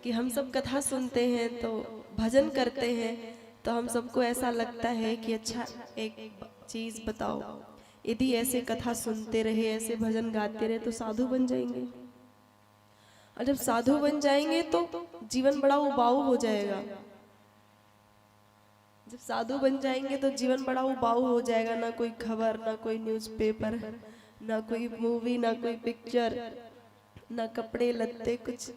कि हम सब कथा सुनते हैं तो भजन करते हैं तो हम सबको ऐसा लगता है कि अच्छा एक चीज बताओ, यदि ऐसे कथा सुनते रहे, ऐसे भजन गाते रहे तो साधु बन जाएंगे। और जब साधु बन जाएंगे तो जीवन बड़ा उबाऊ हो जाएगा। जब साधु बन जाएंगे तो जीवन बड़ा उबाऊ हो जाएगा, ना कोई खबर, ना कोई न्यूज़पेपर, ना कोई मूवी, ना कोई पिक्चर, ना कपड़े लत्ते, कुछ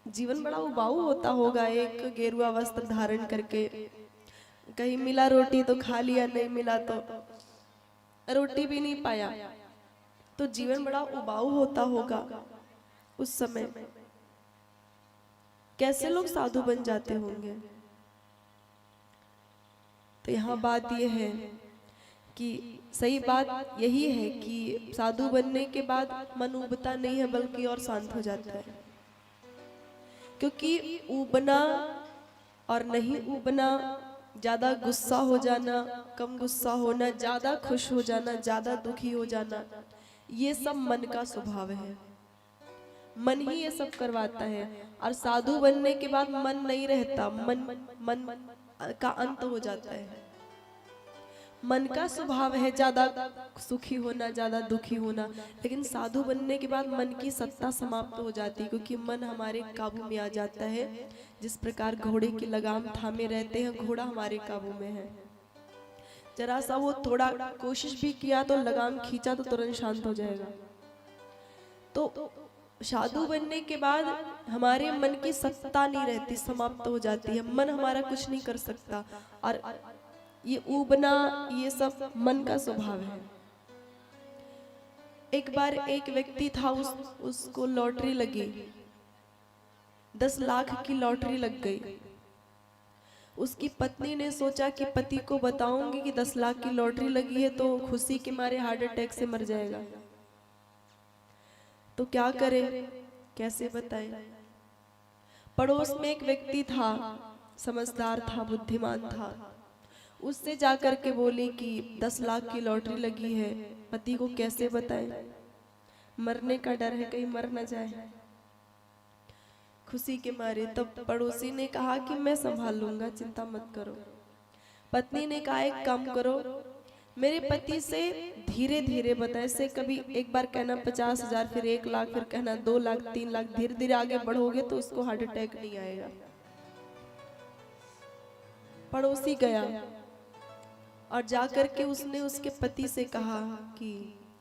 जीवन बड़ा उबाऊ होता होगा। एक गेरुआ वस्त्र धारण करके, कहीं मिला रोटी तो खा लिया, नहीं मिला तो रोटी भी नहीं पाया, तो जीवन बड़ा उबाऊ होता होगा उस समय। कैसे लोग साधु बन जाते होंगे। तो यहाँ बात यह है कि सही बात यही है कि साधु बनने के बाद मन उबता नहीं है बल्कि और शांत हो जाता है। क्योंकि उबना और नहीं उबना, ज्यादा गुस्सा हो जाना, कम गुस्सा होना, ज्यादा खुश हो जाना, ज्यादा दुखी हो जाना, ये सब मन का स्वभाव है। मन ही ये सब करवाता है। और साधु बनने के बाद मन नहीं रहता, मन का अंत हो जाता है। मन का स्वभाव है ज्यादा सुखी होना, ज्यादा दुखी होना, लेकिन साधु बनने के बाद मन की सत्ता समाप्त हो जाती है, क्योंकि मन हमारे काबू में आ जाता है। जिस प्रकार घोड़े की लगाम थामे रहते हैं, घोड़ा हमारे काबू में है। जरा सा वो थोड़ा कोशिश भी किया तो लगाम खींचा तो तुरंत शांत हो जाएगा। तो साधु बनने के बाद हमारे मन की सत्ता नहीं रहती, समाप्त हो जाती है। मन हमारा कुछ नहीं कर सकता। और ये ऊबना, ये सब मन का स्वभाव है। एक बार एक व्यक्ति था, उसको लॉटरी लगी, 10 लाख की लॉटरी लग गई। उसकी पत्नी ने सोचा कि पति को बताऊंगी कि 10 लाख की लॉटरी लगी है तो खुशी के मारे हार्ट अटैक से मर जाएगा। तो क्या करे, कैसे बताए। पड़ोस में एक व्यक्ति था, समझदार था, बुद्धिमान था। उससे जाकर के बोली कि 10 लाख की लॉटरी लगी है, पति को कैसे बताए, मरने का डर है, कहीं मर न जाए खुशी के मारे। तब पड़ोसी ने कहा कि मैं संभाल लूंगा, चिंता मत करो। पत्नी ने कहा एक काम करो, मेरे पति से धीरे धीरे बताए, से कभी एक बार कहना 50,000, फिर 1 लाख, फिर कहना 2 लाख, 3 लाख, धीरे धीरे आगे बढ़ोगे तो उसको हार्ट अटैक नहीं आएगा। पड़ोसी गया और जाकर के उसने उसके पति से कहा कि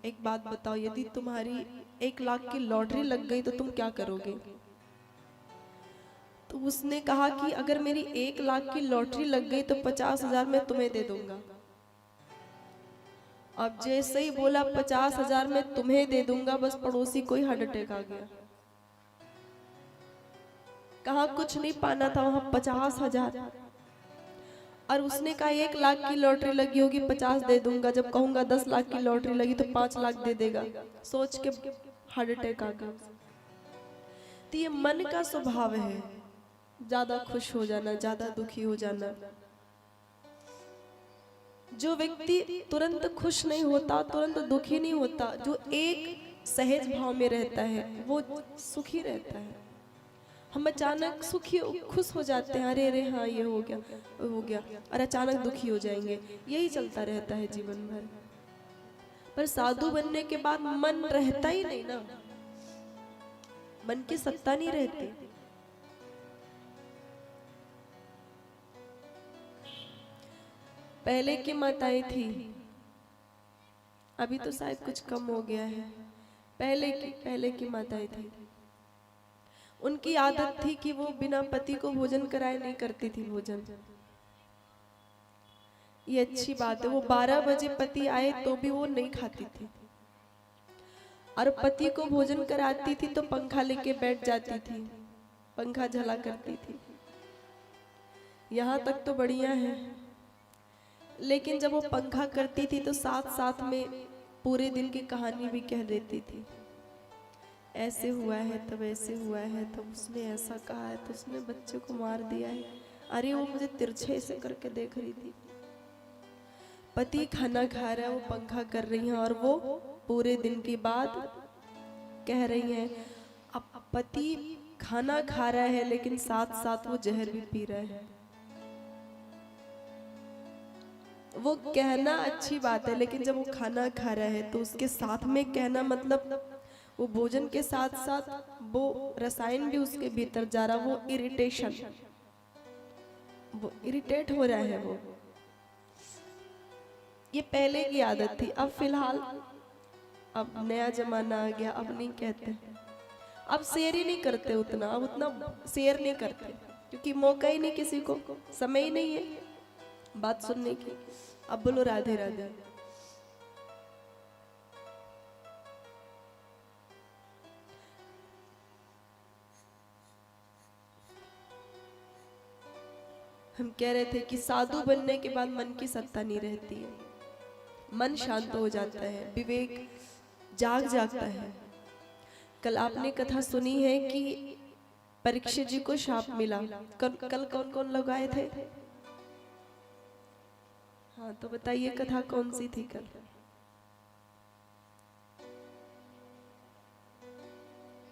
एक बात बताओ, यदि तुम्हारी 1 लाख की लॉटरी लग गई तो तुम क्या करोगे। तो उसने कहा कि अगर मेरी 1 लाख की लॉटरी लग गई तो 50,000 मैं तुम्हें दे दूंगा। अब जैसे ही बोला 50,000 मैं तुम्हें दे दूंगा, बस पड़ोसी को ही हार्ट अटैक आ गया। कहा कुछ नहीं पाना था, वहां 50,000। और उसने कहा 1 लाख की लॉटरी लगी होगी, 50 दे दूंगा, जब कहूंगा 10 लाख की लॉटरी लगी तो 5 लाख दे देगा। सोच के हार्ट अटैक आ गया। तो ये मन का स्वभाव है, ज्यादा खुश हो जाना, ज्यादा दुखी हो जाना। जो व्यक्ति तुरंत खुश नहीं होता, तुरंत दुखी नहीं होता, जो एक सहज भाव में रहता है, वो सुखी रहता है। हम अचानक सुखी खुश हो जाते हैं, अरे अरे हाँ ये हो गया, वो हो गया, और अचानक दुखी हो जाएंगे। यही चलता रहता है जीवन भर। पर साधु बनने के बाद मन रहता ही नहीं ना, मन की सत्ता नहीं रहती। पहले की माताएं थी, अभी तो शायद कुछ कम हो गया है। पहले की माताएं थी, उनकी आदत थी कि वो बिना पति को भोजन कराए नहीं करती थी भोजन। ये अच्छी बात है। वो 12 बजे पति आए तो भी वो नहीं खाती थी, और पति को भोजन कराती थी तो पंखा लेके बैठ जाती थी, पंखा झला करती थी। यहाँ तक तो बढ़िया है, लेकिन जब वो पंखा करती थी तो साथ साथ में पूरे दिन की कहानी भी कह देती थी। ऐसे हुआ है, तब ऐसे हुआ है, तब उसने ऐसा कहा है, तो उसने बच्चे को मार दिया है, अरे वो मुझे तिरछे से करके देख रही थी। पति खाना खा रहा है, वो पंखा कर रही है, और वो पूरे दिन की बात कह रही है। अब पति खाना खा रहा है लेकिन साथ साथ वो जहर भी पी रहा है। वो कहना अच्छी बात है, लेकिन जब वो खाना खा रहा है तो उसके साथ में कहना मतलब वो भोजन के साथ साथ वो रसायन भी उसके भीतर जा रहा, वो इरिटेशन, वो इरिटेट हो रहा है। वो ये पहले की आदत थी। अब फिलहाल अब नया जमाना आ गया, अब नहीं कहते, अब शेयर ही नहीं करते उतना, अब उतना शेयर नहीं करते क्योंकि मौका ही नहीं, किसी को समय ही नहीं है बात सुनने की। अब बोलो राधे राधे। हम कह रहे थे कि साधु बनने के बाद मन की सत्ता नहीं रहती है, मन शांत हो जाता है, विवेक जाग जाता है। कल आपने कथा सुनी है कि परीक्षित जी को शाप मिला। कल कौन कौन लोग आए थे? हाँ तो बताइए कथा कौन सी थी कल?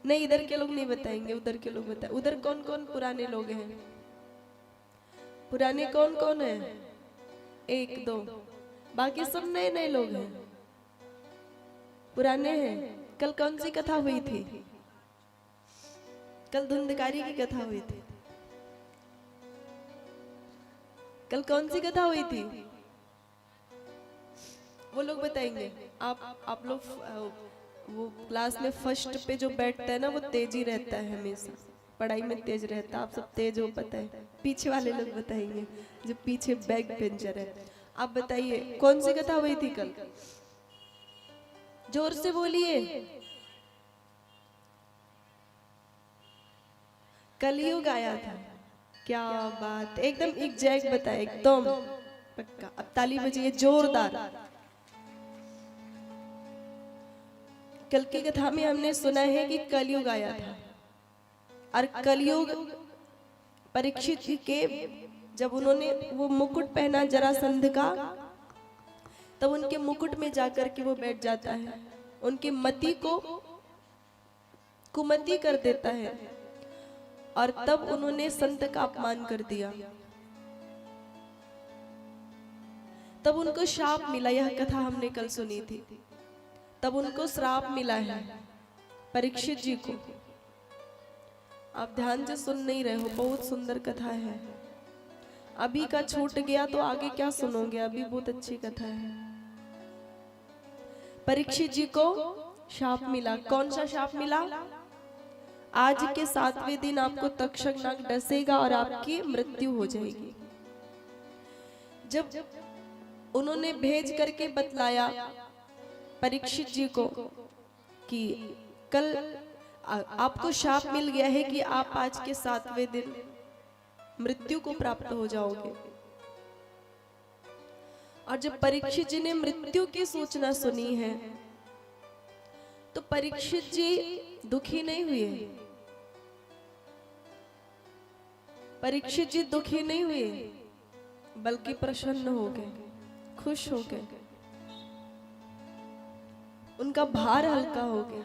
नहीं, इधर के लोग नहीं बताएंगे, उधर के लोग बताए। उधर कौन कौन पुराने लोग हैं? पुराने कौन कौन है? एक दो, बाकी सब नए नए लोग हैं। पुराने हैं। कल कौन सी कथा हुई थी? कल धुंधकारी की कथा हुई थी। कल कौन सी कथा हुई थी? वो लोग बताएंगे। आप लोग वो क्लास में फर्स्ट पे जो बैठता है ना, वो तेजी रहता है, हमेशा पढ़ाई में तेज रहता है। आप सब तेज हो, पता है। पीछे वाले लोग बताएंगे जो पीछे बैक बेंचर है। आप बताइए कौन सी कथा हुई थी कल? जोर से बोलिए। कलयुग आया था। क्या बात, एकदम एग्जैक्ट बताए, एकदम पक्का। अब ताली बजिए जोरदार। कल की कथा में हमने सुना है कि कलयुग आया था, और कलयुग परीक्षित के जब उन्होंने वो मुकुट पहना जरासंध का, तब उनके मुकुट में जाकर के वो बैठ जाता है, उनकी मति को कुमति कर देता है, और तब उन्होंने संत का अपमान कर दिया। तब उनको श्राप मिला। यह कथा हमने कल सुनी थी। तब उनको श्राप मिला है परीक्षित जी को। आप ध्यान से सुन नहीं रहे हो, बहुत सुंदर कथा है। अभी का छूट गया तो आगे क्या सुनोगे? अभी बहुत अच्छी कथा है। परीक्षित जी को शाप मिला। कौन सा शाप मिला? आज के 7वें दिन आपको तक्षक नाग डसेगा और आपकी मृत्यु हो जाएगी। जब उन्होंने भेज करके बतलाया परीक्षित जी को कि कल आपको शाप मिल गया है कि आप आज के 7वें दिन मृत्यु को प्राप्त हो जाओगे, और जब परीक्षित जी ने मृत्यु की सूचना सुनी है तो परीक्षित जी दुखी नहीं हुए। परीक्षित जी दुखी नहीं हुए, बल्कि प्रसन्न हो गए, खुश हो गए। उनका भार हल्का हो गया।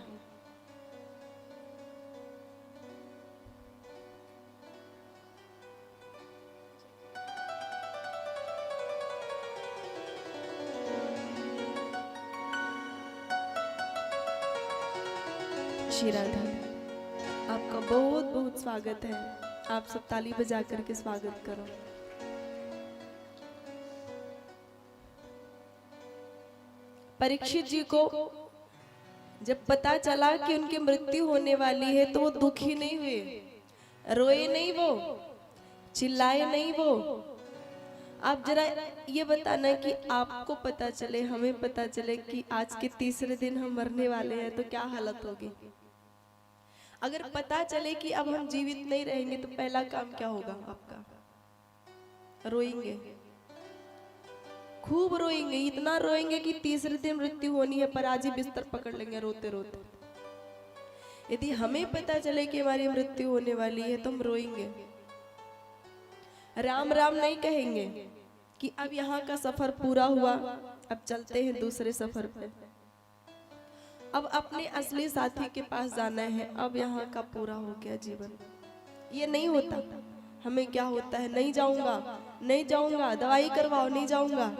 श्री राधा, आपका बहुत बहुत स्वागत है। आप सब ताली बजा करके स्वागत करो। परीक्षित जी को जब पता चला कि उनकी मृत्यु होने वाली है तो वो दुखी नहीं हुए, रोए नहीं, वो चिल्लाए नहीं। वो आप जरा ये बताना कि आपको पता चले, हमें पता चले कि आज के 3रे दिन हम मरने वाले हैं तो क्या हालत होगी। अगर पता चले कि अब हम जीवित नहीं रहेंगे तो पहला काम क्या होगा आपका? रोएंगे, खूब रोएंगे, इतना रोएंगे कि 3रे दिन मृत्यु होनी है पर आज ही बिस्तर पकड़ लेंगे रोते रोते। यदि हमें पता चले कि हमारी मृत्यु होने वाली है तो हम रोएंगे, राम राम नहीं कहेंगे कि अब यहाँ का सफर पूरा हुआ, अब चलते हैं दूसरे सफर पे। अब अपने असली साथी के पास जाना है, अब यहाँ का पूरा हो गया जीवन। ये नहीं होता। हमें क्या होता है, नहीं जाऊंगा, नहीं जाऊंगा, दवाई करवाओ, नहीं जाऊंगा,